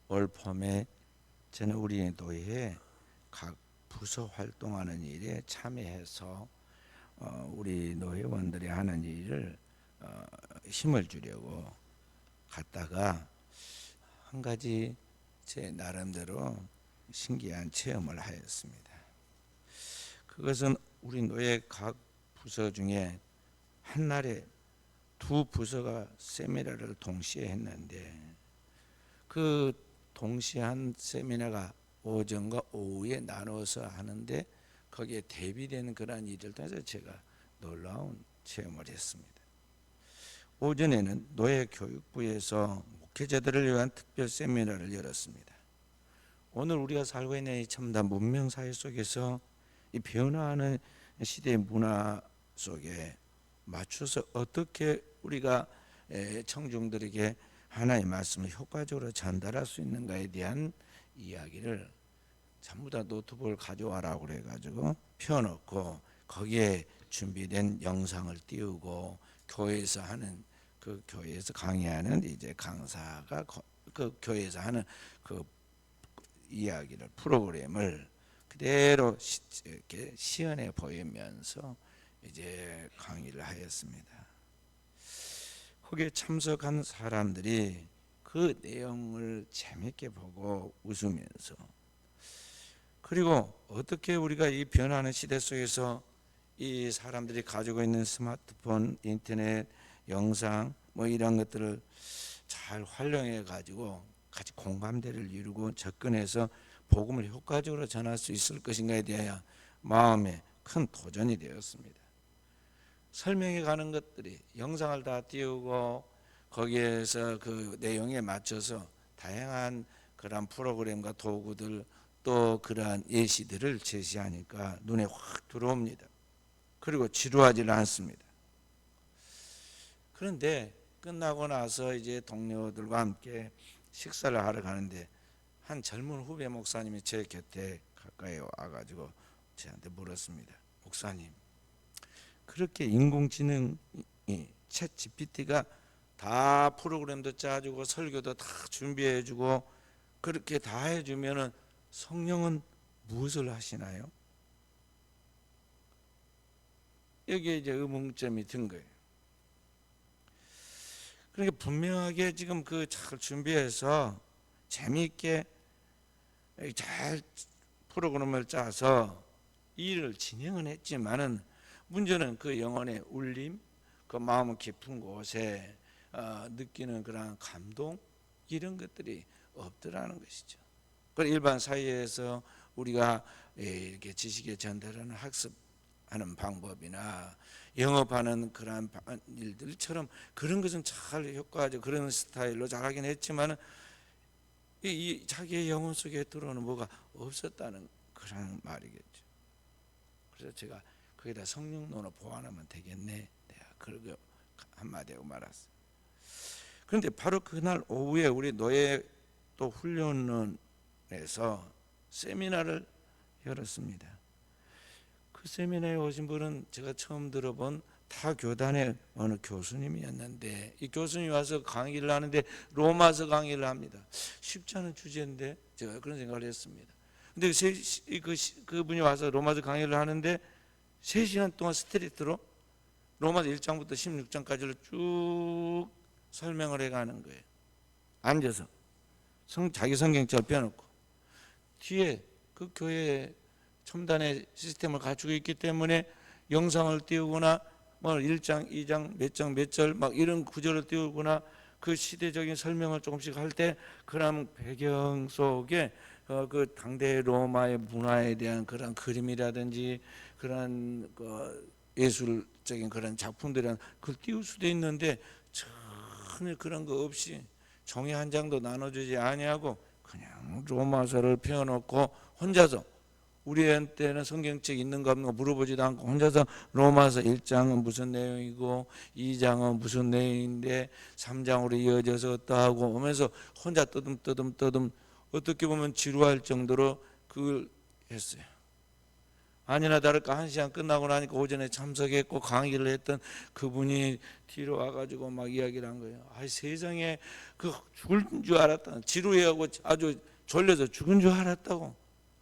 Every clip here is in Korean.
올 봄에 저는 우리 노회에 각 부서 활동하는 일에 참여해서 우리 노회원들이 하는 일을 힘을 주려고 갔다가 한 가지 제 나름대로 신기한 체험을 하였습니다. 그것은 우리 노회 각 부서 중에 한날에 두 부서가 세미나를 동시에 했는데 그 동시에 한 세미나가 오전과 오후에 나눠서 하는데 거기에 대비되는 그런 일을 통해서 제가 놀라운 체험을 했습니다. 오전에는 노예교육부에서 목회자들을 위한 특별 세미나를 열었습니다. 오늘 우리가 살고 있는 이 첨단 문명 사회 속에서 이 변화하는 시대의 문화 속에 맞춰서 어떻게 우리가 청중들에게 하나의 말씀을 효과적으로 전달할 수 있는가에 대한 이야기를 전부 다 노트북을 가져와라고 그래가지고 펴놓고 거기에 준비된 영상을 띄우고 교회에서 하는 그 교회에서 강의하는 이제 강사가 그 교회에서 하는 그 이야기를 프로그램을 그대로 이렇게 시연해 보이면서 이제 강의를 하였습니다. 거기에 참석한 사람들이 그 내용을 재밌게 보고 웃으면서 그리고 어떻게 우리가 이 변화하는 시대 속에서 이 사람들이 가지고 있는 스마트폰, 인터넷, 영상 뭐 이런 것들을 잘 활용해 가지고 같이 공감대를 이루고 접근해서 복음을 효과적으로 전할 수 있을 것인가에 대하여 마음에 큰 도전이 되었습니다. 설명해 가는 것들이 영상을 다 띄우고 거기에서 그 내용에 맞춰서 다양한 그런 프로그램과 도구들 또 그러한 예시들을 제시하니까 눈에 확 들어옵니다. 그리고 지루하지는 않습니다. 그런데 끝나고 나서 이제 동료들과 함께 식사를 하러 가는데 한 젊은 후배 목사님이 제 곁에 가까이 와가지고 저한테 물었습니다. 목사님, 그렇게 인공지능이 챗 GPT가 다 프로그램도 짜주고 설교도 다 준비해주고 그렇게 다 해주면은 성령은 무엇을 하시나요? 여기에 이제 의문점이 든 거예요. 그러니까 분명하게 지금 그 잘 준비해서 재미있게 잘 프로그램을 짜서 일을 진행은 했지만은 문제는 그 영혼의 울림, 그 마음 깊은 곳에 느끼는 그런 감동 이런 것들이 없더라는 것이죠. 그 일반 사회에서 우리가 이렇게 지식의 전달하는 학습하는 방법이나 영업하는 그런 일들처럼 그런 것은 잘 효과적 그런 스타일로 잘하긴 했지만 이 자기의 영혼 속에 들어오는 뭐가 없었다는 그런 말이겠죠. 그래서 제가 거기다 성령론을 보완하면 되겠네. 내가 그렇게 한마디 하고 말았어요. 그런데 바로 그날 오후에 우리 노예 또 훈련원에서 세미나를 열었습니다. 그 세미나에 오신 분은 제가 처음 들어본 타 교단의 어느 교수님이었는데 이 교수님이 와서 강의를 하는데 로마서 강의를 합니다. 쉽지 않은 주제인데 제가 그런 생각을 했습니다. 근데 그분이 와서 로마서 강의를 하는데 3시간 동안 스트레이트로 로마서 1장부터 16장까지를 쭉 설명을 해가는 거예요. 앉아서 자기 성경책을 펴놓고 뒤에 그 교회에 첨단의 시스템을 갖추고 있기 때문에 영상을 띄우거나 뭐 1장, 2장, 몇 장, 몇 절 막 이런 구절을 띄우거나 그 시대적인 설명을 조금씩 할 때 그런 배경 속에 그 당대 로마의 문화에 대한 그런 그림이라든지 그런 예술적인 그런 작품들이란 그걸 띄울 수도 있는데 전혀 그런 거 없이 종이 한 장도 나눠주지 아니하고 그냥 로마서를 펴놓고 혼자서 우리한테는 성경책 있는가 없는가 물어보지도 않고 혼자서 로마서 1장은 무슨 내용이고 2장은 무슨 내용인데 3장으로 이어져서 어떠하고 하면서 혼자 떠듬 어떻게 보면 지루할 정도로 그걸 했어요. 아니나 다를까 1시간 끝나고 나니까 오전에 참석했고 강의를 했던 그분이 뒤로 와가지고 막 이야기를 한 거예요. 아, 세상에 그 죽을 줄 알았다. 지루해하고 아주 졸려서 죽은 줄 알았다고.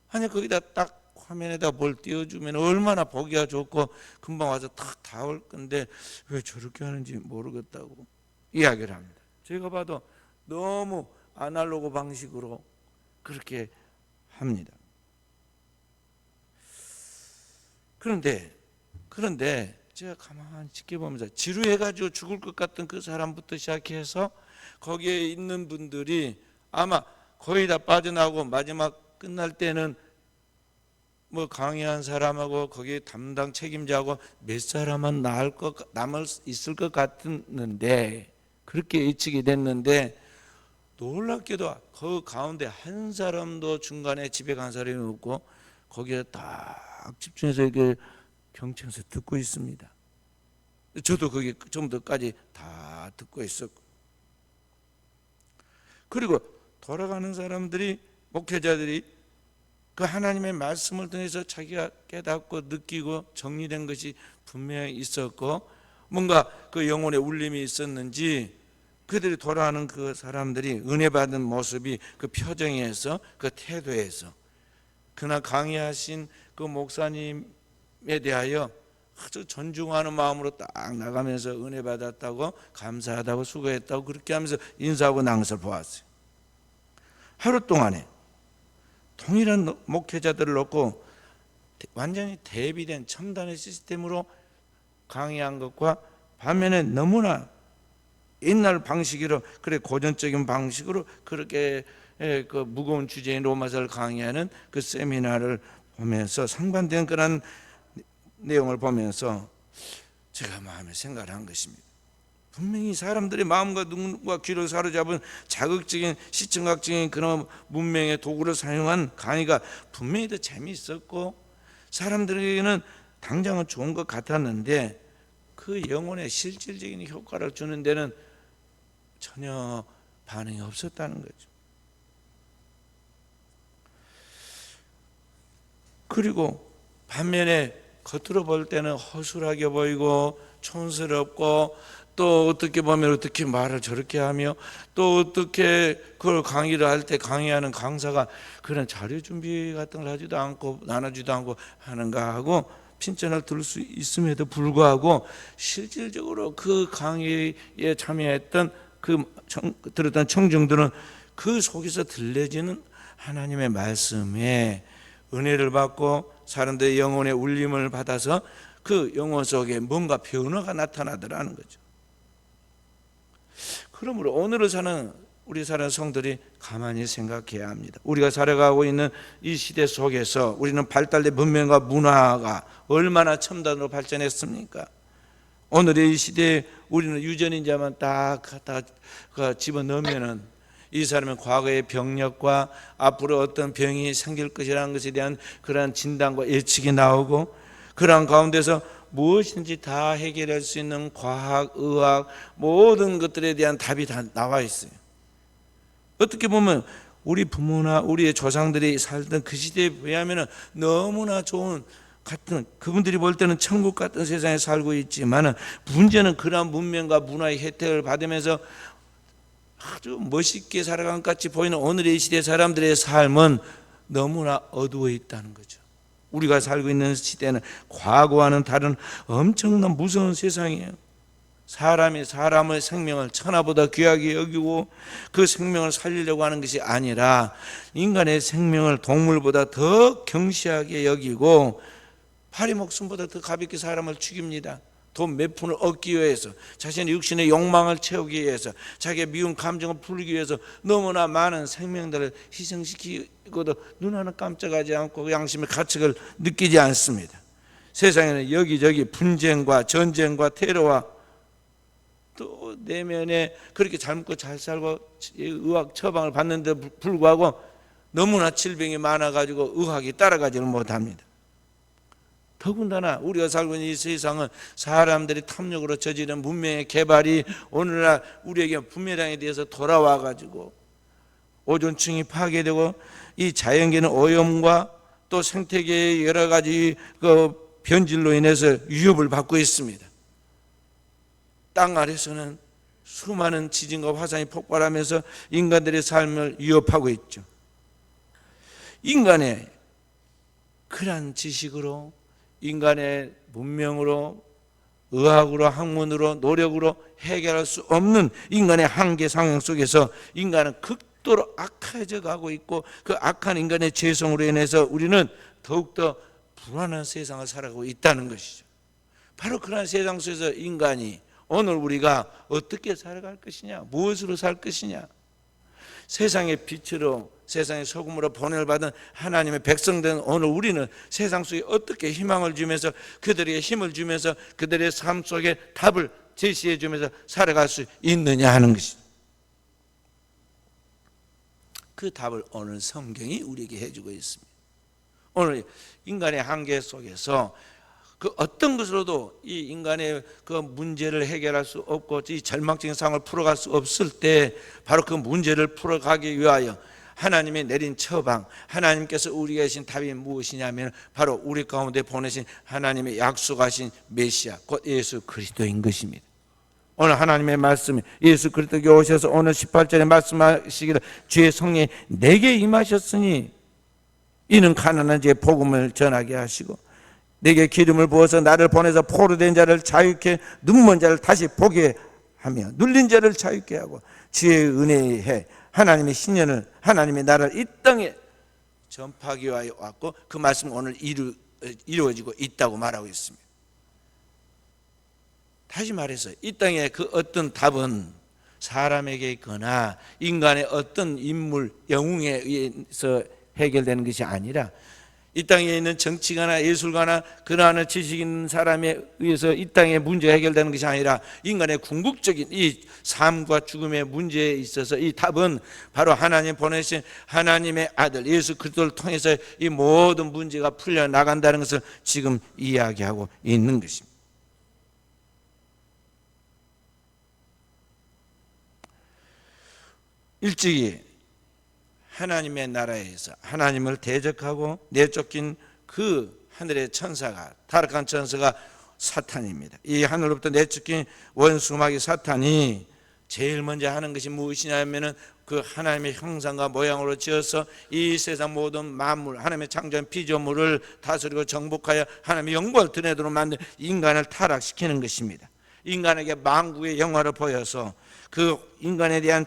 아니 거기다 딱 화면에다 뭘 띄워주면 얼마나 보기가 좋고 금방 와서 탁 다 올 건데 왜 저렇게 하는지 모르겠다고 이야기를 합니다. 제가 봐도 너무 아날로그 방식으로 그렇게 합니다. 그런데 제가 가만히 지켜보면서 지루해가지고 죽을 것 같던 그 사람부터 시작해서 거기에 있는 분들이 아마 거의 다 빠져나오고 마지막 끝날 때는 뭐 강의한 사람하고 거기 담당 책임자하고 몇 사람은 남을 있을 것 같았는데 그렇게 예측이 됐는데 놀랍게도 그 가운데 한 사람도 중간에 집에 간 사람이 없고 거기에 딱 집중해서 이렇게 경청해서 듣고 있습니다. 저도 거기 처음부터까지 다 듣고 있었고 그리고 돌아가는 사람들이 목회자들이 그 하나님의 말씀을 통해서 자기가 깨닫고 느끼고 정리된 것이 분명히 있었고 뭔가 그 영혼의 울림이 있었는지 그들이 돌아가는 그 사람들이 은혜 받은 모습이 그 표정에서 그 태도에서 그날 강의하신 그 목사님에 대하여 아주 존중하는 마음으로 딱 나가면서 은혜 받았다고 감사하다고 수고했다고 그렇게 하면서 인사하고 나온 것을 보았어요. 하루 동안에 동일한 목회자들을 놓고 완전히 대비된 첨단의 시스템으로 강의한 것과 반면에 너무나 옛날 방식으로 그래 고전적인 방식으로 그렇게 그 무거운 주제인 로마서를 강의하는 그 세미나를 보면서 상반된 그런 내용을 보면서 제가 마음에 생각을 한 것입니다. 분명히 사람들의 마음과 눈과 귀를 사로잡은 자극적인 시청각적인 그런 문명의 도구를 사용한 강의가 분명히 더 재미있었고 사람들에게는 당장은 좋은 것 같았는데 그 영혼에 실질적인 효과를 주는 데는 전혀 반응이 없었다는 거죠. 그리고 반면에 겉으로 볼 때는 허술하게 보이고 촌스럽고 또 어떻게 보면 어떻게 말을 저렇게 하며 또 어떻게 그걸 강의를 할 때 강의하는 강사가 그런 자료 준비 같은 걸 하지도 않고 나눠주지도 않고 하는가 하고 핀잔을 들 수 있음에도 불구하고 실질적으로 그 강의에 참여했던 들었던 청중들은 그 속에서 들려지는 하나님의 말씀에 은혜를 받고 사람들의 영혼의 울림을 받아서 그 영혼 속에 뭔가 변화가 나타나더라는 거죠. 그러므로 오늘을 사는 우리 사는 성들이 가만히 생각해야 합니다. 우리가 살아가고 있는 이 시대 속에서 우리는 발달된 문명과 문화가 얼마나 첨단으로 발전했습니까? 오늘의 이 시대에 우리는 유전인자만 딱 갖다 집어넣으면은 이 사람은 과거의 병력과 앞으로 어떤 병이 생길 것이라는 것에 대한 그러한 진단과 예측이 나오고 그러한 가운데서 무엇인지 다 해결할 수 있는 과학, 의학 모든 것들에 대한 답이 다 나와 있어요. 어떻게 보면 우리 부모나 우리의 조상들이 살던 그 시대에 비하면 너무나 좋은 같은 그분들이 볼 때는 천국 같은 세상에 살고 있지만 문제는 그러한 문명과 문화의 혜택을 받으면서 아주 멋있게 살아간 것 같이 보이는 오늘의 시대 사람들의 삶은 너무나 어두워 있다는 거죠. 우리가 살고 있는 시대는 과거와는 다른 엄청난 무서운 세상이에요. 사람이 사람의 생명을 천하보다 귀하게 여기고 그 생명을 살리려고 하는 것이 아니라 인간의 생명을 동물보다 더 경시하게 여기고 파리 목숨보다 더 가볍게 사람을 죽입니다. 돈 몇 푼을 얻기 위해서, 자신의 육신의 욕망을 채우기 위해서, 자기의 미운 감정을 풀기 위해서 너무나 많은 생명들을 희생시키고도 눈 하나 깜짝하지 않고 양심의 가책을 느끼지 않습니다. 세상에는 여기저기 분쟁과 전쟁과 테러와 또 내면에 그렇게 잘 먹고 잘 살고 의학 처방을 받는데 불구하고 너무나 질병이 많아가지고 의학이 따라가지를 못합니다. 더군다나 우리가 살고 있는 이 세상은 사람들이 탐욕으로 저지른 문명의 개발이 오늘날 우리에게 부메랑에 대해서 돌아와가지고 오존층이 파괴되고 이 자연계는 오염과 또 생태계의 여러 가지 그 변질로 인해서 위협을 받고 있습니다. 땅 아래서는 수많은 지진과 화산이 폭발하면서 인간들의 삶을 위협하고 있죠. 인간의 그러한 지식으로, 인간의 문명으로, 의학으로, 학문으로, 노력으로 해결할 수 없는 인간의 한계 상황 속에서 인간은 극도로 악해져 가고 있고, 그 악한 인간의 죄성으로 인해서 우리는 더욱더 불안한 세상을 살아가고 있다는 것이죠. 바로 그런 세상 속에서 인간이 오늘 우리가 어떻게 살아갈 것이냐, 무엇으로 살 것이냐, 세상의 빛으로, 세상의 소금으로 보냄을 받은 하나님의 백성된 오늘 우리는 세상 속에 어떻게 희망을 주면서, 그들에게 힘을 주면서, 그들의 삶 속에 답을 제시해 주면서 살아갈 수 있느냐 하는 것이죠. 그 답을 오늘 성경이 우리에게 해주고 있습니다. 오늘 인간의 한계 속에서 그 어떤 것으로도 이 인간의 그 문제를 해결할 수 없고 이 절망적인 상황을 풀어갈 수 없을 때, 바로 그 문제를 풀어가기 위하여 하나님이 내린 처방, 하나님께서 우리에게 주신 답이 무엇이냐면 바로 우리 가운데 보내신 하나님의 약속하신 메시아, 곧 예수 그리스도인 것입니다. 오늘 하나님의 말씀이 예수 그리스도께 오셔서 오늘 18절에 말씀하시기를 주의 성령이 내게 임하셨으니 이는 가난한 자의 복음을 전하게 하시고 내게 기름을 부어서 나를 보내서 포로된 자를 자유케, 눈먼 자를 다시 보게 하며 눌린 자를 자유케 하고 주의 은혜에 하나님의 신년을, 하나님의 나라를 이 땅에 전파하기 위하여 왔고, 그 말씀은 오늘 이루어지고 있다고 말하고 있습니다. 다시 말해서 이 땅에 그 어떤 답은 사람에게 있거나 인간의 어떤 인물, 영웅에 의해서 해결되는 것이 아니라 이 땅에 있는 정치가나 예술가나 그러한 지식 있는 사람에 의해서 이 땅의 문제가 해결되는 것이 아니라 인간의 궁극적인 이 삶과 죽음의 문제에 있어서 이 답은 바로 하나님 보내신 하나님의 아들 예수 그리스도를 통해서 이 모든 문제가 풀려나간다는 것을 지금 이야기하고 있는 것입니다. 일찍이 하나님의 나라에서 하나님을 대적하고 내쫓긴 그 하늘의 천사가, 타락한 천사가 사탄입니다. 이 하늘로부터 내쫓긴 원수마귀 사탄이 제일 먼저 하는 것이 무엇이냐면은 그 하나님의 형상과 모양으로 지어서 이 세상 모든 만물, 하나님의 창조한 피조물을 다스리고 정복하여 하나님의 영광을 드러내도록 만든 인간을 타락시키는 것입니다. 인간에게 만국의 영화를 보여서 그 인간에 대한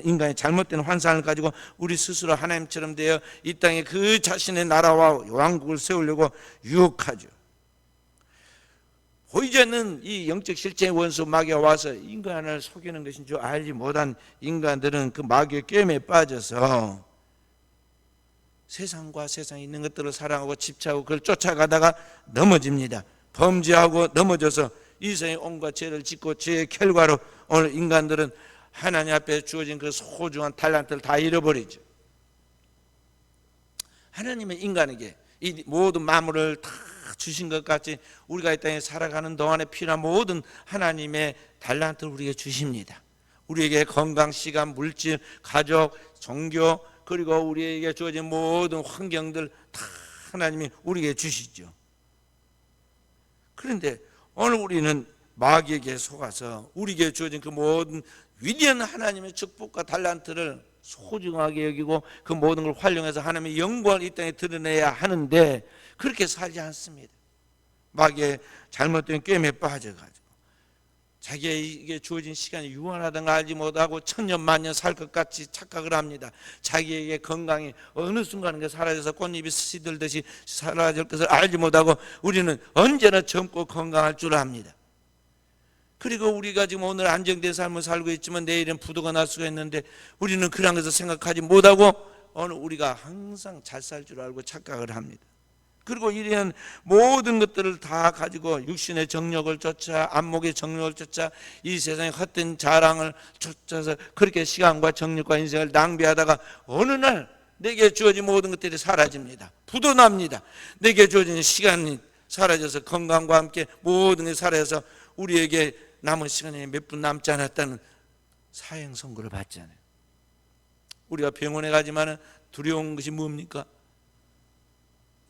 인간의 잘못된 환상을 가지고 우리 스스로 하나님처럼 되어 이 땅에 그 자신의 나라와 왕국을 세우려고 유혹하죠. 보이지 않는 이 영적 실제의 원수 마귀가 와서 인간을 속이는 것인 줄 알지 못한 인간들은 그 마귀의 꿰매에 빠져서 세상과 세상에 있는 것들을 사랑하고 집착하고 그걸 쫓아가다가 넘어집니다. 범죄하고 넘어져서 이 세상에 온갖 죄를 짓고 죄의 결과로 오늘 인간들은 하나님 앞에 주어진 그 소중한 달란트를 다 잃어버리죠. 하나님의 인간에게 이 모든 만물을 다 주신 것 같이 우리가 이 땅에 살아가는 동안에 필요한 모든 하나님의 달란트를 우리에게 주십니다. 우리에게 건강, 시간, 물질, 가족, 종교, 그리고 우리에게 주어진 모든 환경들 다 하나님이 우리에게 주시죠. 그런데 오늘 우리는 마귀에게 속아서 우리에게 주어진 그 모든 위대한 하나님의 축복과 달란트를 소중하게 여기고 그 모든 걸 활용해서 하나님의 영광을 이 땅에 드러내야 하는데 그렇게 살지 않습니다. 마귀의 잘못된 꿰매에 빠져가지고 자기에게 주어진 시간이 유한하다는 걸 알지 못하고 천년 만년 살 것 같이 착각을 합니다. 자기에게 건강이 어느 순간인가 사라져서 꽃잎이 시들듯이 사라질 것을 알지 못하고 우리는 언제나 젊고 건강할 줄 압니다. 그리고 우리가 지금 오늘 안정된 삶을 살고 있지만 내일은 부도가 날 수가 있는데 우리는 그런 것을 생각하지 못하고 오늘 우리가 항상 잘 살 줄 알고 착각을 합니다. 그리고 이러한 모든 것들을 다 가지고 육신의 정력을 쫓아 안목의 정력을 쫓아 이 세상의 헛된 자랑을 쫓아서 그렇게 시간과 정력과 인생을 낭비하다가 어느 날 내게 주어진 모든 것들이 사라집니다. 부도납니다. 내게 주어진 시간이 사라져서 건강과 함께 모든 게 사라져서 우리에게 남은 시간이 몇 분 남지 않았다는 사형 선고를 받잖아요. 우리가 병원에 가지만 두려운 것이 뭡니까?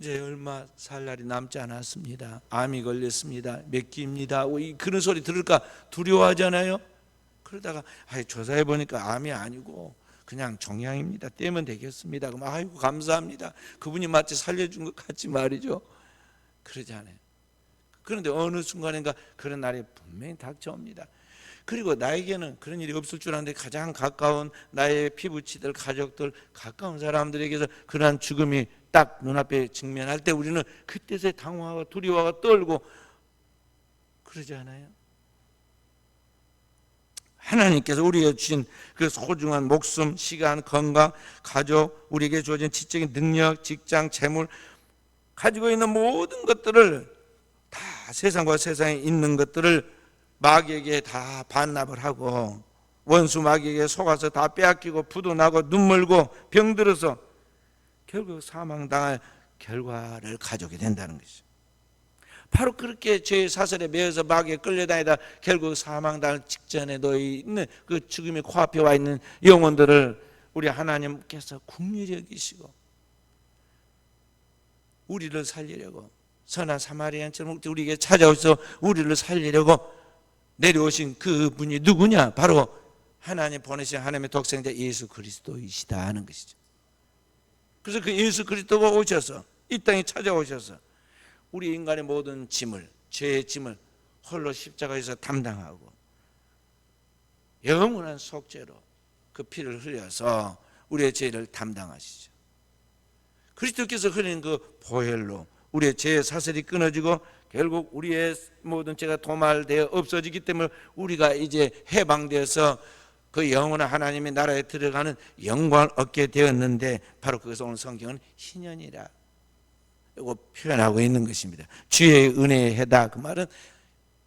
이제 얼마 살 날이 남지 않았습니다. 암이 걸렸습니다. 몇 기입니다. 그런 소리 들을까 두려워하잖아요. 그러다가 조사해 보니까 암이 아니고 그냥 종양입니다. 떼면 되겠습니다. 그럼 아이고 감사합니다. 그분이 마치 살려준 것 같지 말이죠. 그러지 않아요. 그런데 어느 순간인가 그런 날이 분명히 닥쳐옵니다. 그리고 나에게는 그런 일이 없을 줄 알았는데 가장 가까운 나의 피부치들, 가족들, 가까운 사람들에게서 그러한 죽음이 딱 눈앞에 직면할 때 우리는 그때서야 당황하고 두려워하고 떨고 그러지 않아요? 하나님께서 우리에게 주신 그 소중한 목숨, 시간, 건강, 가족, 우리에게 주어진 지적인 능력, 직장, 재물, 가지고 있는 모든 것들을 다 세상과 세상에 있는 것들을 마귀에게 다 반납을 하고 원수 마귀에게 속아서 다 빼앗기고 부도 나고 눈물고 병들어서 결국 사망당할 결과를 가져오게 된다는 것이죠. 바로 그렇게 죄의 사슬에 매여서 마귀에 끌려다니다 결국 사망당할 직전에 놓여 있는 그 죽음이 코앞에 와 있는 영혼들을 우리 하나님께서 긍휼히 여기시고 우리를 살리려고 선한 사마리아인처럼 우리에게 찾아오셔서 우리를 살리려고 내려오신 그분이 누구냐? 바로 하나님 보내신 하나님의 독생자 예수 그리스도이시다 하는 것이죠. 그래서 그 예수 그리스도가 오셔서 이 땅에 찾아오셔서 우리 인간의 모든 짐을, 죄의 짐을 홀로 십자가에서 담당하고 영원한 속죄로 그 피를 흘려서 우리의 죄를 담당하시죠. 그리스도께서 흘린 그 보혈로 우리의 죄의 사슬이 끊어지고 결국 우리의 모든 죄가 도말되어 없어지기 때문에 우리가 이제 해방되어서 그 영원한 하나님의 나라에 들어가는 영광을 얻게 되었는데 바로 그것을 오늘 성경은 희년이라 이거 표현하고 있는 것입니다. 주의 은혜의 해다. 그 말은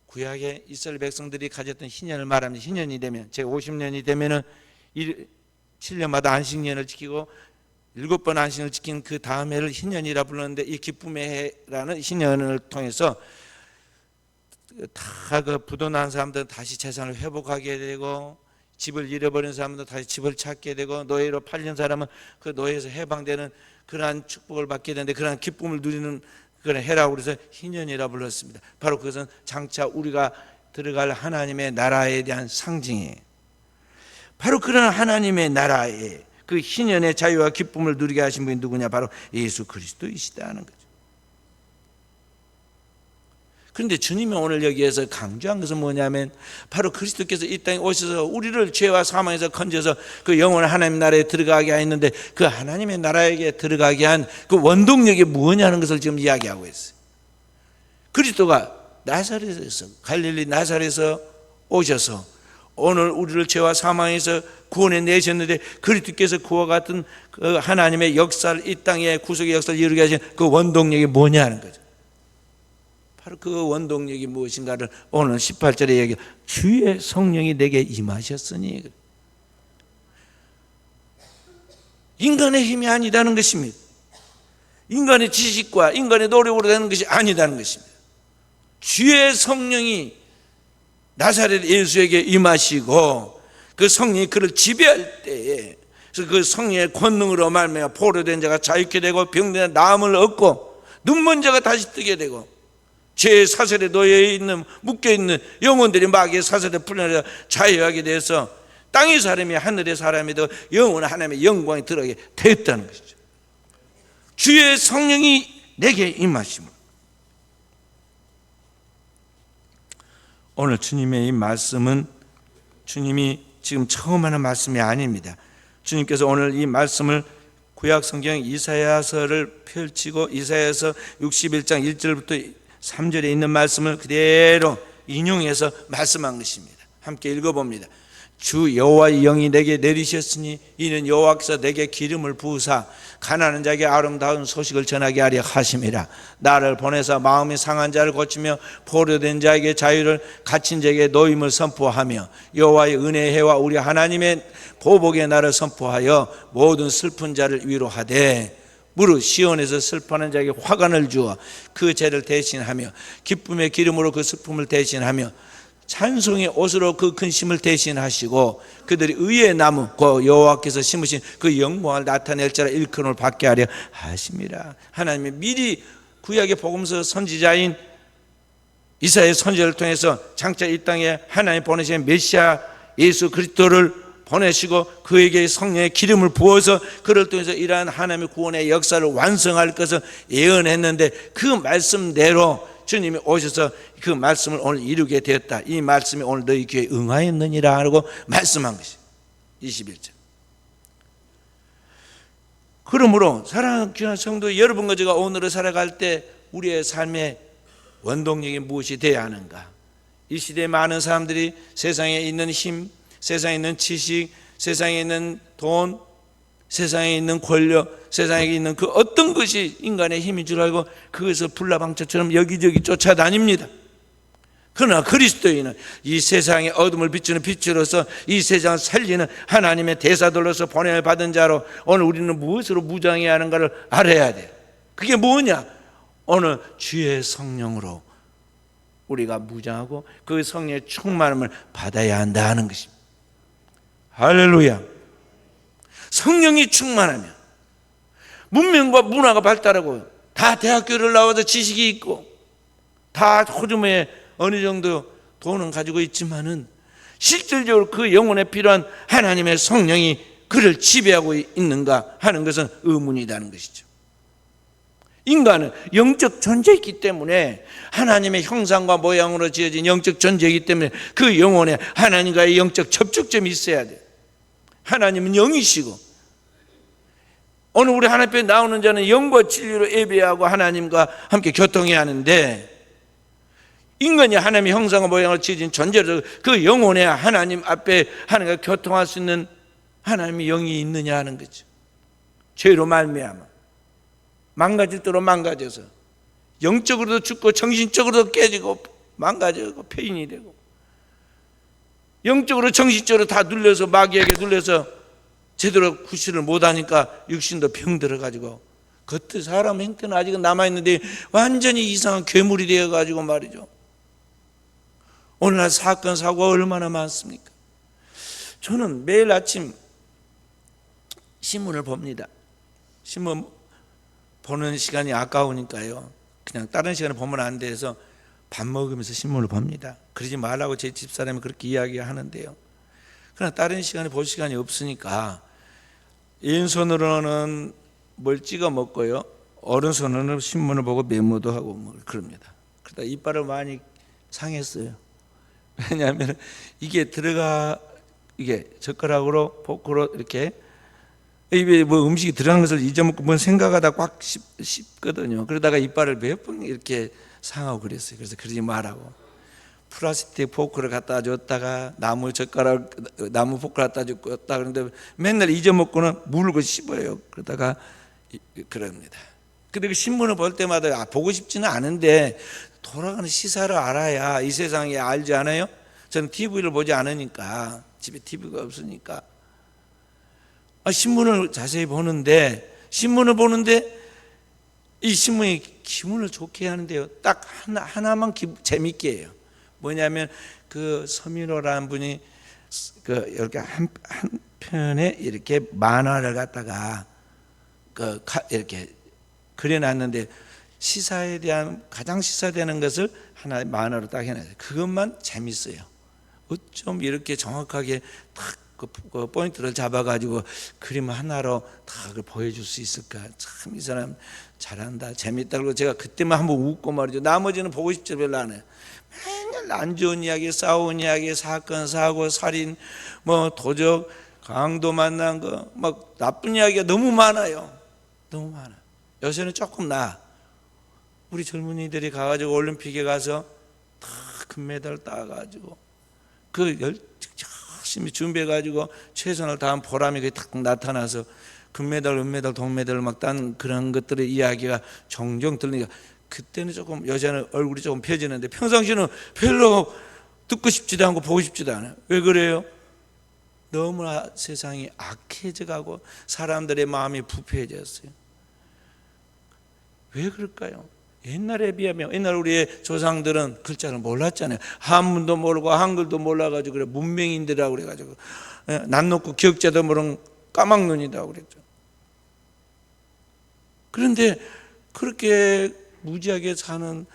구약의 이스라엘 백성들이 가졌던 희년을 말합니다. 희년이 되면 제 50년이 되면은 7년마다 안식년을 지키고 7번 안식을 지킨 그 다음 해를 희년이라 불렀는데 이 기쁨의 해라는 희년을 통해서 다 그 부도난 사람들은 다시 재산을 회복하게 되고 집을 잃어버린 사람도 다시 집을 찾게 되고 노예로 팔린 사람은 그 노예에서 해방되는 그러한 축복을 받게 되는데 그러한 기쁨을 누리는 그런 해라고 그래서 희년이라 불렀습니다. 바로 그것은 장차 우리가 들어갈 하나님의 나라에 대한 상징이에요. 바로 그런 하나님의 나라에 그 희년의 자유와 기쁨을 누리게 하신 분이 누구냐? 바로 예수 그리스도이시다는 거죠. 그런데 주님이 오늘 여기에서 강조한 것은 뭐냐면 바로 그리스도께서 이 땅에 오셔서 우리를 죄와 사망에서 건져서 그 영원한 하나님 나라에 들어가게 하였는데 그 하나님의 나라에 들어가게 한 그 원동력이 무엇이냐는 것을 지금 이야기하고 있어요. 그리스도가 나사렛에서 갈릴리 나사렛에서 오셔서 오늘 우리를 죄와 사망에서 구원해 내셨는데 그리스도께서 그와 같은 그 하나님의 역사를 이 땅에 구속의 역사를 이루게 하신 그 원동력이 뭐냐는 거죠. 바로 그 원동력이 무엇인가를 오늘 18절에 얘기해 주의 성령이 내게 임하셨으니 인간의 힘이 아니다는 것입니다. 인간의 지식과 인간의 노력으로 되는 것이 아니다는 것입니다. 주의 성령이 나사렛 예수에게 임하시고 그 성령이 그를 지배할 때에 그 성령의 권능으로 말미암아 포로된 자가 자유케 되고 병든 자 나음을 얻고 눈먼 자가 다시 뜨게 되고 죄의 사슬에 놓여있는 묶여있는 영혼들이 마귀의 사슬에 풀려나 자유하게 돼서 땅의 사람이 하늘의 사람이 되고 영원한 하나님의 영광이 들어가게 되었다는 것이죠. 주의 성령이 내게 임하시면 오늘 주님의 이 말씀은 주님이 지금 처음 하는 말씀이 아닙니다. 주님께서 오늘 이 말씀을 구약 성경 이사야서를 펼치고 이사야서 61장 1절부터 3절에 있는 말씀을 그대로 인용해서 말씀한 것입니다. 함께 읽어봅니다. 주 여호와의 영이 내게 내리셨으니 이는 여호와께서 내게 기름을 부으사 가난한 자에게 아름다운 소식을 전하게 하려 하심이라. 나를 보내사 마음이 상한 자를 고치며 포로된 자에게 자유를 갇힌 자에게 노임을 선포하며 여호와의 은혜의 해와 우리 하나님의 보복의 날을 선포하여 모든 슬픈 자를 위로하되 무릇 시온에서 슬퍼하는 자에게 화관을 주어 그 죄를 대신하며 기쁨의 기름으로 그 슬픔을 대신하며 찬송의 옷으로 그 근심을 대신하시고 그들이 의의 나무 그 여호와께서 심으신 그 영광을 나타낼 자라 일컬음을 받게 하려 하심이라. 하나님이 미리 구약의 복음서 선지자인 이사야 선지자를 통해서 장차 이 땅에 하나님 보내신 메시아 예수 그리스도를 보내시고 그에게 성령의 기름을 부어서 그를 통해서 이러한 하나님의 구원의 역사를 완성할 것을 예언했는데 그 말씀대로 주님이 오셔서 그 말씀을 오늘 이루게 되었다. 이 말씀이 오늘 너희 귀에 응하였느니라 하고 말씀한 것이 21절. 그러므로 사랑하는 귀한 성도 여러분과 제가 오늘을 살아갈 때 우리의 삶의 원동력이 무엇이 되어야 하는가? 이 시대에 많은 사람들이 세상에 있는 힘, 세상에 있는 지식, 세상에 있는 돈, 세상에 있는 권력, 세상에 있는 그 어떤 것이 인간의 힘인 줄 알고 그것을 불나방처럼 여기저기 쫓아다닙니다. 그러나 그리스도인은 이 세상의 어둠을 비추는 빛으로서 이 세상을 살리는 하나님의 대사들로서 보냄을 받은 자로 오늘 우리는 무엇으로 무장해야 하는가를 알아야 돼요. 그게 뭐냐? 오늘 주의 성령으로 우리가 무장하고 그 성령의 충만함을 받아야 한다 하는 것입니다. 할렐루야. 성령이 충만하면 문명과 문화가 발달하고 다 대학교를 나와서 지식이 있고 다 호주머니에 어느 정도 돈은 가지고 있지만은 실질적으로 그 영혼에 필요한 하나님의 성령이 그를 지배하고 있는가 하는 것은 의문이라는 것이죠. 인간은 영적 존재이기 때문에 하나님의 형상과 모양으로 지어진 영적 존재이기 때문에 그 영혼에 하나님과의 영적 접촉점이 있어야 돼요. 하나님은 영이시고 오늘 우리 하나님 앞에 나오는 자는 영과 진리로 예배하고 하나님과 함께 교통해야 하는데 인간이 하나님의 형상과 모양으로 지어진 존재로 그 영혼에 하나님 앞에 하나님과 교통할 수 있는 하나님의 영이 있느냐 하는 거죠. 죄로 말미암아 망가질 대로 망가져서 영적으로도 죽고 정신적으로도 깨지고 망가지고 폐인이 되고 영적으로 정신적으로 다 눌려서 마귀에게 눌려서 제대로 구실을 못하니까 육신도 병들어가지고 겉에 사람 형태는 아직은 남아있는데 완전히 이상한 괴물이 되어가지고 말이죠. 오늘날 사건 사고가 얼마나 많습니까? 저는 매일 아침 신문을 봅니다. 신문 보는 시간이 아까우니까요. 그냥 다른 시간에 보면 안 돼서 밥 먹으면서 신문을 봅니다. 그러지 말라고 제 집사람이 그렇게 이야기하는데요. 그러나 다른 시간에 볼 시간이 없으니까 왼손으로는 뭘 찍어 먹고요. 오른손으로는 신문을 보고 메모도 하고 뭐 그럽니다. 그러다 이빨을 많이 상했어요. 왜냐하면 이게 젓가락으로 포크로 이렇게 입에 뭐 음식이 들어간 것을 잊어먹고 뭐 생각하다 꽉 씹거든요. 그러다가 이빨을 몇 번 이렇게 상하고 그랬어요. 그래서 그러지 말라고 플라스틱 포크를 갖다 줬다가 나무 포크를 갖다 줬다 그런데 맨날 잊어먹고는 물고 씹어요. 그러다가 그럽니다. 근데 그 신문을 볼 때마다 보고 싶지는 않은데 돌아가는 시사를 알아야 이 세상에 알지 않아요? 저는 TV를 보지 않으니까 집에 TV가 없으니까 신문을 자세히 보는데 이 신문이 기분을 좋게 하는데요. 딱 하나만 재밌게 해요. 뭐냐면 그 서민호라는 분이 이렇게 한 편에 이렇게 만화를 갖다가 이렇게 그려놨는데 시사에 대한 가장 시사되는 것을 하나의 만화로 딱 해놨어요. 그것만 재밌어요. 어쩜 이렇게 정확하게 딱 그 포인트를 잡아가지고 그림 하나로 다 그걸 보여줄 수 있을까? 참 이 사람 잘한다, 재밌다. 그리고 제가 그때만 한번 웃고 말이죠. 나머지는 보고 싶지 별로 안 해요. 맨날 안 좋은 이야기, 싸운 이야기, 사건, 사고, 살인, 뭐 도적, 강도 만난 거, 막 나쁜 이야기가 너무 많아요. 너무 많아. 요새는 조금 나아. 우리 젊은이들이 가가지고 올림픽에 가서 다 금메달 따가지고 열심히 준비해가지고 최선을 다한 보람이 그게 딱 나타나서 금메달, 은메달, 동메달을 막 딴 그런 것들의 이야기가 종종 들으니까 그때는 조금 여자는 얼굴이 조금 펴지는데 평상시에는 별로 듣고 싶지도 않고 보고 싶지도 않아요. 왜 그래요? 너무나 세상이 악해져가고 사람들의 마음이 부패해졌어요. 왜 그럴까요? 옛날에 비하면 옛날 우리의 조상들은 글자를 몰랐잖아요. 한문도 모르고 한글도 몰라가지고 그래 문맹인들이라고 그래가지고 난 놓고 기억자도 모르는 까막눈이라고 그랬죠. 그런데 그렇게 무지하게 사는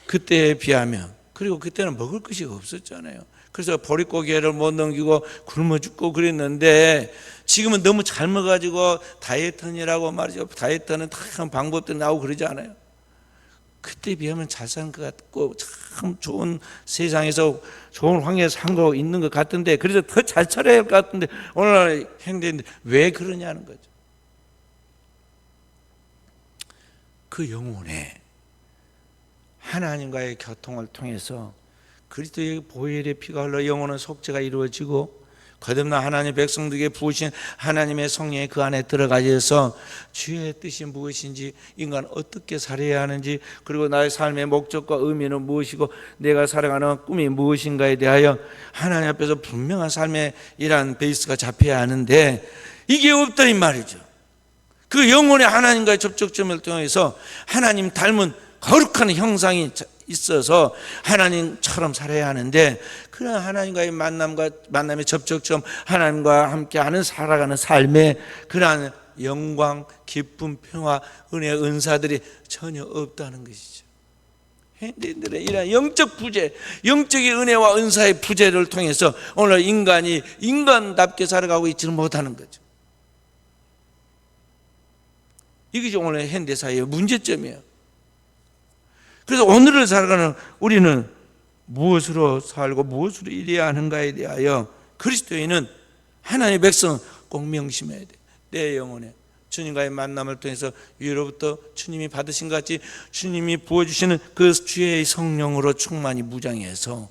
그때에 비하면, 그리고 그때는 먹을 것이 없었잖아요. 그래서 보릿고개를 못 넘기고 굶어 죽고 그랬는데 지금은 너무 잘 먹어가지고 다이어트니라고 말이죠. 다이어트는 다양한 방법들이 나오고 그러지 않아요. 그때에 비하면 잘 산 것 같고 참 좋은 세상에서 좋은 환경에서 산 거 있는 것 같은데, 그래서 더 잘 차려야 할 것 같은데 오늘날 행대인데 왜 그러냐는 거죠. 그 영혼에 하나님과의 교통을 통해서 그리스도의 보혈의 피가 흘러 영혼은 속죄가 이루어지고 거듭난 하나님의 백성들에게 부으신 하나님의 성령이 그 안에 들어가셔서 주의 뜻이 무엇인지, 인간 어떻게 살아야 하는지, 그리고 나의 삶의 목적과 의미는 무엇이고 내가 살아가는 꿈이 무엇인가에 대하여 하나님 앞에서 분명한 삶의 이러한 베이스가 잡혀야 하는데 이게 없다 이 말이죠. 그 영혼의 하나님과의 접촉점을 통해서 하나님 닮은 거룩한 형상이 있어서 하나님처럼 살아야 하는데, 그런 하나님과의 만남의 접촉점, 하나님과 함께하는 살아가는 삶에 그러한 영광, 기쁨, 평화, 은혜, 은사들이 전혀 없다는 것이죠. 현대인들의 이러한 영적 부재, 영적인 은혜와 은사의 부재를 통해서 오늘 인간이 인간답게 살아가고 있지는 못하는 거죠. 이것이 오늘 현대사회의 문제점이에요. 그래서 오늘을 살아가는 우리는 무엇으로 살고 무엇으로 일해야 하는가에 대하여 그리스도인은 하나님의 백성 꼭 명심해야 돼. 내 영혼에 주님과의 만남을 통해서 위로부터 주님이 받으신 것 같이 주님이 부어주시는 그 주의 성령으로 충만히 무장해서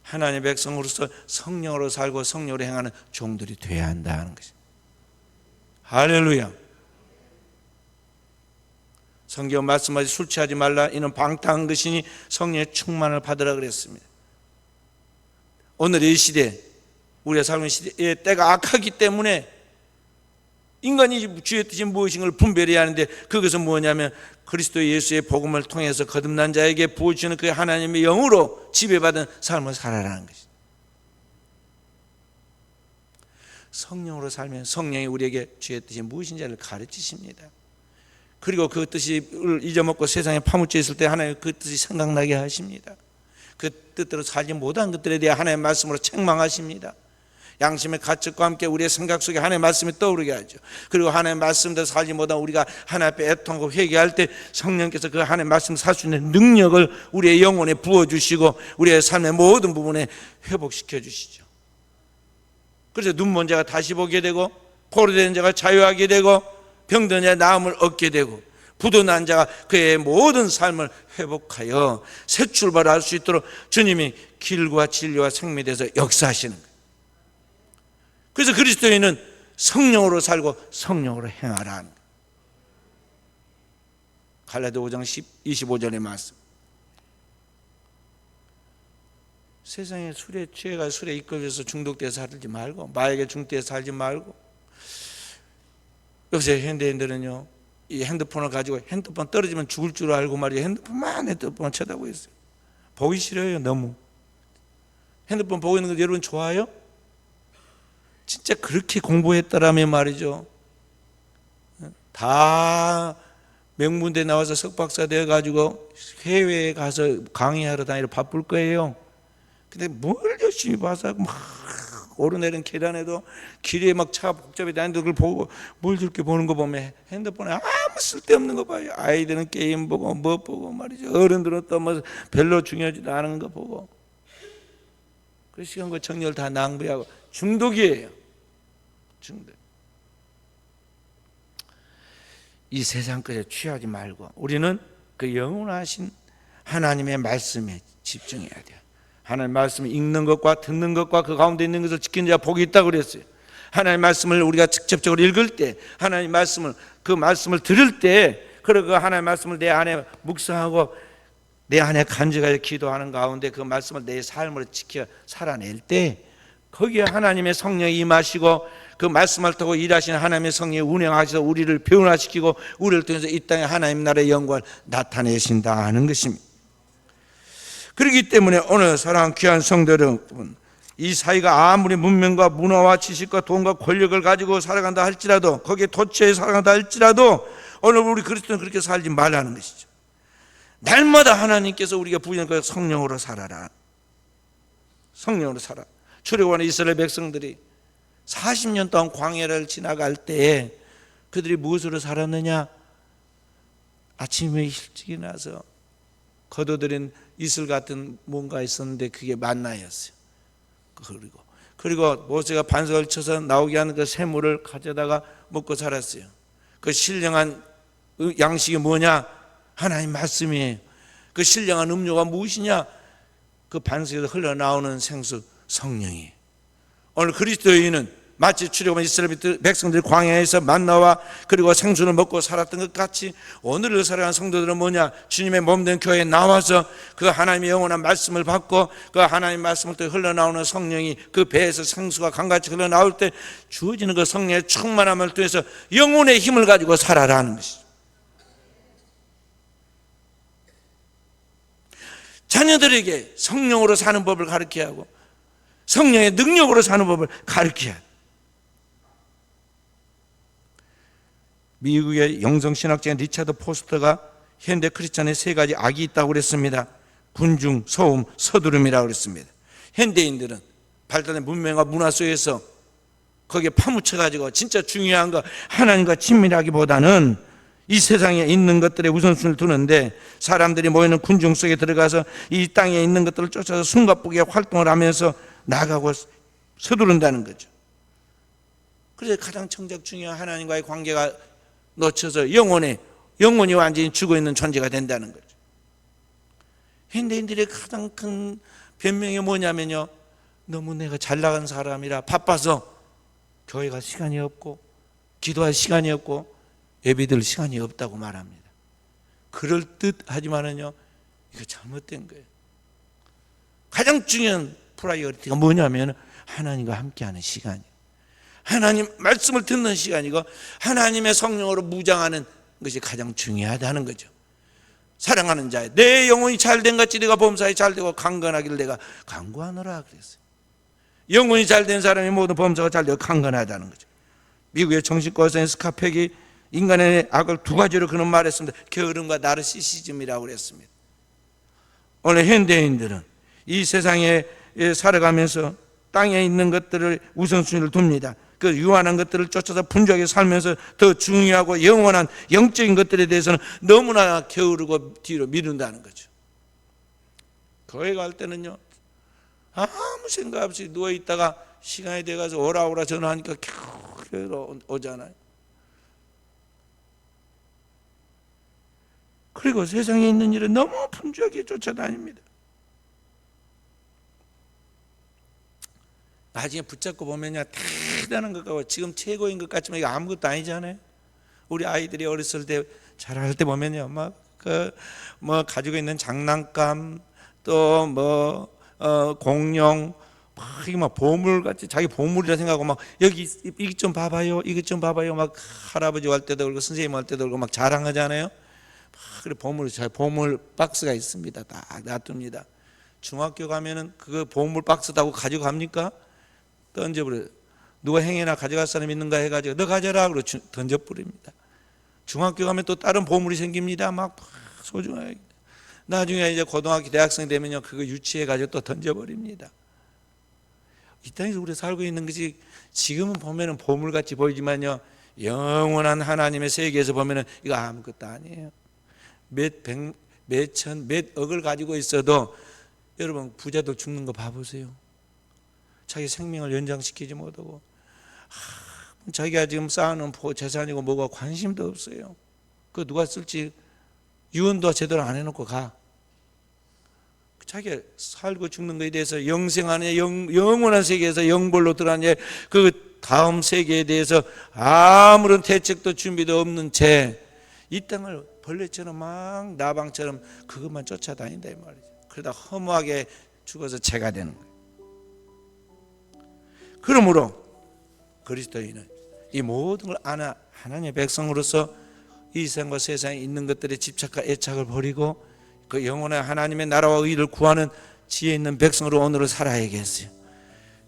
하나님의 백성으로서 성령으로 살고 성령으로 행하는 종들이 되어야 한다는 것입니다. 할렐루야. 성경 말씀하지 술 취하지 말라 이는 방탕한 것이니 성령의 충만을 받으라 그랬습니다. 오늘 이 시대, 우리가 살고 있는 시대의 때가 악하기 때문에 인간이 주의 뜻이 무엇인가를 분별해야 하는데, 그것은 뭐냐면 그리스도 예수의 복음을 통해서 거듭난 자에게 부어주시는 그 하나님의 영으로 지배받은 삶을 살아라는 것이죠. 성령으로 살면 성령이 우리에게 주의 뜻이 무엇인지를 가르치십니다. 그리고 그 뜻을 잊어먹고 세상에 파묻혀 있을 때 하나님 그 뜻이 생각나게 하십니다. 그 뜻대로 살지 못한 것들에 대해 하나님의 말씀으로 책망하십니다. 양심의 가책과 함께 우리의 생각 속에 하나님의 말씀이 떠오르게 하죠. 그리고 하나님의 말씀대로 살지 못한 우리가 하나님 앞에 애통하고 회개할 때 성령께서 그 하나님의 말씀 살 수 있는 능력을 우리의 영혼에 부어주시고 우리의 삶의 모든 부분에 회복시켜 주시죠. 그래서 눈먼 자가 다시 보게 되고 포로된 자가 자유하게 되고 병든 자의 나음을 얻게 되고 부도난 자가 그의 모든 삶을 회복하여 새 출발을 할 수 있도록 주님이 길과 진리와 생명에 대해서 역사하시는 거예요. 그래서 그리스도인은 성령으로 살고 성령으로 행하라 하는 거예요. 갈라디아 5장 25절의 말씀. 세상에 술에 취해가 술에 이끌려서 중독돼서 살지 말고, 마약에 중독돼서 살지 말고. 요새 현대인들은요, 이 핸드폰을 가지고 핸드폰 떨어지면 죽을 줄 알고 말이에요. 핸드폰만 쳐다보고 있어요. 보기 싫어요. 너무. 핸드폰 보고 있는 거 여러분 좋아요? 진짜 그렇게 공부했더라면 말이죠, 다 명문대 나와서 석박사 되어가지고 해외에 가서 강의하러 다니러 바쁠 거예요. 근데 뭘 열심히 봐서 막 오르내린 계단에도 길에 막 차가 복잡해 다니는 걸 보고 뭘 저렇게 보는 거 보면 핸드폰에 아무 쓸데없는 거 봐요. 아이들은 게임 보고 뭐 보고 말이죠. 어른들은 또 뭐 별로 중요하지도 않은 거 보고. 그 시간과 정열 다 낭비하고 중독이에요. 중독. 이 세상 것에 취하지 말고 우리는 그 영원하신 하나님의 말씀에 집중해야 돼요. 하나님의 말씀을 읽는 것과 듣는 것과 그 가운데 있는 것을 지키는 자가 복이 있다고 그랬어요. 하나님의 말씀을 우리가 직접적으로 읽을 때, 하나님의 말씀을 그 말씀을 들을 때, 그리고 그 하나님의 말씀을 내 안에 묵상하고 내 안에 간직하여 기도하는 가운데 그 말씀을 내 삶으로 지켜 살아낼 때 거기에 하나님의 성령이 임하시고 그 말씀을 타고 일하시는 하나님의 성령이 운행하셔서 우리를 변화시키고 우리를 통해서 이 땅에 하나님 나라의 영광을 나타내신다 하는 것입니다. 그렇기 때문에 오늘 사랑하는 귀한 성도 여러분, 이 사회가 아무리 문명과 문화와 지식과 돈과 권력을 가지고 살아간다 할지라도, 거기에 도처에 살아간다 할지라도 오늘 우리 그리스도는 그렇게 살지 말라는 것이죠. 날마다 하나님께서 우리가 부여한 성령으로 살아라. 성령으로 살아. 출애굽하는 이스라엘 백성들이 40년 동안 광야를 지나갈 때에 그들이 무엇으로 살았느냐? 아침에 일찍 일어나서 거둬들인 이슬 같은 뭔가 있었는데 그게 만나였어요. 그리고 모세가 반석을 쳐서 나오게 하는 그 샘물을 가져다가 먹고 살았어요. 그 신령한 양식이 뭐냐? 하나님 말씀이에요. 그 신령한 음료가 무엇이냐? 그 반석에서 흘러나오는 생수 성령이에요. 오늘 그리스도인은 마치 출애굽한 이스라엘 백성들이 광야에서 만나와 그리고 생수를 먹고 살았던 것 같이 오늘을 살아가는 성도들은 뭐냐? 주님의 몸된 교회에 나와서 그 하나님의 영원한 말씀을 받고 그 하나님의 말씀을 또 흘러나오는 성령이 그 배에서 생수가 강같이 흘러나올 때 주어지는 그 성령의 충만함을 통해서 영혼의 힘을 가지고 살아라는 것이죠. 자녀들에게 성령으로 사는 법을 가르쳐야 하고 성령의 능력으로 사는 법을 가르쳐야 합니다. 미국의 영성신학자인 리차드 포스터가 현대 크리스찬의 세 가지 악이 있다고 그랬습니다. 군중, 소음, 서두름이라고 그랬습니다. 현대인들은 발달된 문명과 문화 속에서 거기에 파묻혀가지고 진짜 중요한 거 하나님과 친밀하기보다는 이 세상에 있는 것들에 우선순위를 두는데 사람들이 모이는 군중 속에 들어가서 이 땅에 있는 것들을 쫓아서 숨가쁘게 활동을 하면서 나가고 서두른다는 거죠. 그래서 가장 정작 중요한 하나님과의 관계가 놓쳐서 영혼이 완전히 죽어있는 존재가 된다는 거죠. 현대인들의 가장 큰 변명이 뭐냐면요, 너무 내가 잘 나간 사람이라 바빠서 교회 갈 시간이 없고 기도할 시간이 없고 예배드릴 시간이 없다고 말합니다. 그럴듯하지만은요, 이거 잘못된 거예요. 가장 중요한 프라이어리티가 뭐냐면 하나님과 함께하는 시간이에요. 하나님 말씀을 듣는 시간이고 하나님의 성령으로 무장하는 것이 가장 중요하다는 거죠. 사랑하는 자여, 내 영혼이 잘된 같이 내가 범사에 잘되고 강건하기를 내가 간구하노라 그랬어요. 영혼이 잘된 사람이 모든 범사가 잘되고 강건하다는 거죠. 미국의 정신과 의사인 스카펙이 인간의 악을 두 가지로 그는 말했습니다. 게으름과 나르시시즘이라고 그랬습니다. 오늘 현대인들은 이 세상에 살아가면서 땅에 있는 것들을 우선순위를 둡니다. 그 유한한 것들을 쫓아서 분주하게 살면서 더 중요하고 영원한 영적인 것들에 대해서는 너무나 게으르고 뒤로 미룬다는 거죠. 교회 갈 때는요, 아무 생각 없이 누워있다가 시간이 돼가서 오라 전화하니까 겨우 오잖아요. 그리고 세상에 있는 일은 너무 분주하게 쫓아다닙니다. 나중에 붙잡고 보면요, 대단한 것 같고 지금 최고인 것 같지만 이거 아무것도 아니잖아요. 우리 아이들이 어렸을 때 자랄 때 보면요, 막 뭐 가지고 있는 장난감 또 공룡 막 보물 같이 자기 보물이라 생각하고 막 여기 이것 좀 봐봐요, 이것 좀 봐봐요, 막 할아버지 할 때도 그러고 선생님 할 때도 그러고 막 자랑하잖아요. 그래 보물 박스가 있습니다. 딱 놔둡니다. 중학교 가면은 그 보물 박스 타고 가지고 갑니까? 던져버려요. 누가 행여나 가져갈 사람 있는가 해가지고 너 가져라 그러고 던져버립니다. 중학교 가면 또 다른 보물이 생깁니다. 막 소중하게. 나중에 이제 고등학교 대학생 되면요, 그거 유치해가지고 또 던져버립니다. 이 땅에서 우리가 살고 있는 것이 지금은 보면은 보물같이 보이지만요, 영원한 하나님의 세계에서 보면은 이거 아무것도 아니에요. 몇 천, 몇 억을 가지고 있어도 여러분 부자들 죽는 거 봐보세요. 자기 생명을 연장시키지 못하고 자기가 지금 쌓아놓은 재산이고 뭐가 관심도 없어요. 그거 누가 쓸지 유언도 제대로 안 해놓고 가. 자기가 살고 죽는 것에 대해서 영생 안에 영원한 세계에서 영벌로 들어가는 그 다음 세계에 대해서 아무런 대책도 준비도 없는 채 이 땅을 벌레처럼 막 나방처럼 그것만 쫓아다닌다 이 말이죠. 그러다 허무하게 죽어서 재가 되는 거예요. 그러므로 그리스도인은 이 모든 걸 아나 하나님의 백성으로서 이 세상과 세상에 있는 것들에 집착과 애착을 버리고 그 영원한 하나님의 나라와 의를 구하는 지혜 있는 백성으로 오늘을 살아야겠어요.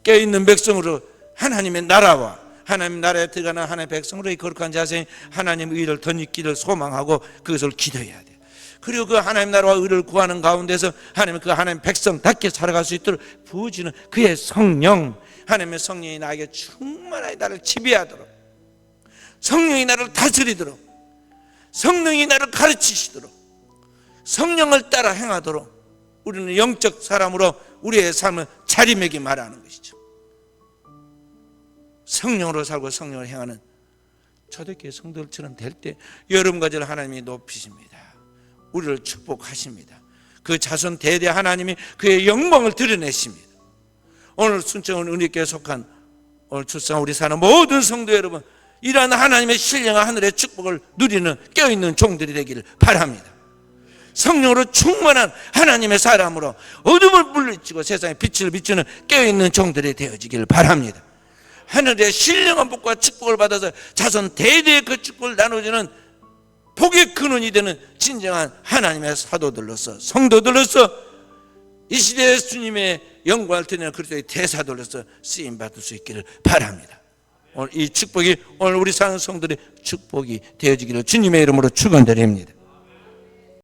깨어있는 백성으로 하나님의 나라와 하나님 나라에 들어가는 하나님의 백성으로의 거룩한 자세히 하나님의 의를 덧입기를 소망하고 그것을 기도해야 돼요. 그리고 그 하나님 나라와 의를 구하는 가운데서 하나님 그 하나님 백성답게 살아갈 수 있도록 부어지는 그의 성령, 하나님의 성령이 나에게 충만하게 나를 지배하도록, 성령이 나를 다스리도록, 성령이 나를 가르치시도록, 성령을 따라 행하도록 우리는 영적 사람으로 우리의 삶을 자리매김하라는 것이죠. 성령으로 살고 성령을 행하는 초대교회 성도들처럼 될 때 여러분과 저를 하나님이 높이십니다. 우리를 축복하십니다. 그 자손 대대 하나님이 그의 영광을 드러내십니다. 오늘 순천은 은혜교회에 속한 오늘 출산 우리 사는 모든 성도 여러분, 이러한 하나님의 신령한 하늘의 축복을 누리는 깨어있는 종들이 되기를 바랍니다. 성령으로 충만한 하나님의 사람으로 어둠을 물리치고 세상에 빛을 비추는 깨어있는 종들이 되어지기를 바랍니다. 하늘의 신령한 복과 축복을 받아서 자손 대대의 그 축복을 나눠주는 복의 근원이 되는 진정한 하나님의 사도들로서 성도들로서 이 시대의 주님의 영광을 드리는 그리스도의 대사들로서 쓰임받을 수 있기를 바랍니다. 오늘 이 축복이 오늘 우리 사는 성도들의 축복이 되어지기를 주님의 이름으로 축원드립니다.